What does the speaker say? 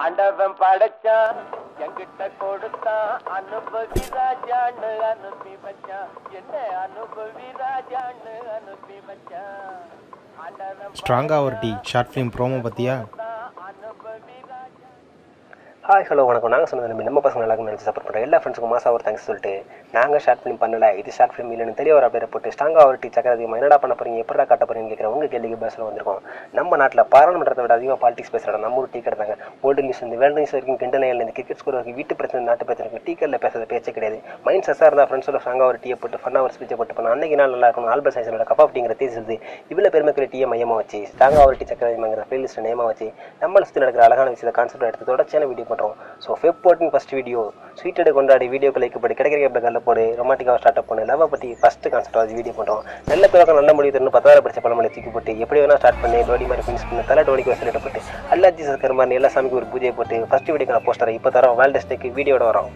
ஆண்டவன் படைச்சான் என்கிட்ட கொடுத்தான் அனுபவி ராஜான்னு அனுப்பி வச்சான் என்ன அனுபவி ராஜான்னு அனுப்பி வச்சான் ஸ்ட்ராங்கா ஒரு டீ ஷார்ட் ஃபிலிம் ப்ரோமோ பற்றியா? ஹாய் ஹலோ வணக்கம். நாங்கள் சொன்னது நம்ம பசங்க நல்லா நினச்சி சப்போர்ட் பண்ணுறோம் எல்லா ஃப்ரெண்ட்ஸுக்கும் மாதம் ஒரு தேங்க்ஸ் சொல்லிட்டு நாங்கள் ஷார்ட் ஃபிலிம் பண்ணல, இது ஷார்ட் ஃபிலிம் இல்லைன்னு தெரிய ஒரு அப்டேட் போட்டு ஸ்ட்ராங்காக ஒரு டீ சக்கரை அதிகமாக என்னடா பண்ண போகிறீங்க, எப்படா காட்ட போகிறீங்கன்னு கேட்குற உங்கள் கேள்விக்கு பேசில் வந்திருக்கோம். நம்ம நாட்டில் பாராளுமன்றத்தை விட அதிகமாக பாலிடிக்ஸ் பேசுகிறாங்க. நம்ம ஒரு டீ கிடந்தாங்க வேர்ல்டு நியூஸ் இந்த வேர்ல்டு நியூஸ் வரைக்கும் கிண்டல் கிரிக்கெட் ஸ்கோர் வரைக்கும் வீட்டு பிரச்சனை நாட்டு பிரச்சனை டீ கல்ல பேசுறது பேச்சே கிடையாது. மைண்ட் செஸ்ஸாக இருந்தால் ஃப்ரெண்ட்ஸோட ஸ்ட்ராங்காக ஒரு டீயை போட்டு ஃபன்னாக ஒரு ஸ்பீச்சை போட்டு பண்ண அன்றைக்கி நாள் நல்லா இருக்கணும். ஆல்பர்ட் ஐன்ஸ்டைனோட கப் அப்படிங்கிற தேசிது இவ்வளோ பெருமைக்குரிய டீயை மையமாக வச்சு ஸ்ட்ராங்காக ஒரு டீ சக்கரை அதிகமாகிற பிளேலிஸ்ட்டை நேமாக வச்சு நம்மளை சுற்றி நடக்கிற அழகான விஷயத்தை கான்செப்ட் எடுத்து தொடர்ச்சியான வீடியோ பண்ணுறோம். ஸோ ஃபெப்டோட்டின் ஃபஸ்ட் வீடியோ ஸ்வீட்டை கொண்டாடி வீடியோக்கு லைக் போட்டு கிடைக்கிற கல்ல போடு ரொமாட்டிக்காக ஸ்டார்ட் அப் பண்ணு லவ்வை பற்றி ஃபஸ்ட்டு கான்செப்ட் வச்சு வீடியோ பண்ணுறோம். நல்ல பிறகு நல்ல முடிவு தரணும் 10,000 படிச்ச பழமொழி தூக்கி போட்டு எப்படி வேணால் ஸ்டார்ட் பண்ணி டோடி மாதிரி ஃபினிஷ் பண்ணி தலை டோனிக்கு வசலிட்டு போட்டு அல்லா ஜீசஸ் கருமாரி எல்லா சாமிக்கு ஒரு பூஜையை போட்டு ஃபஸ்ட் வீடியோக்கான போஸ்டரை இப்போ தரோம். வேல்டஸ்டேக்கு வீடியோட வரோம்.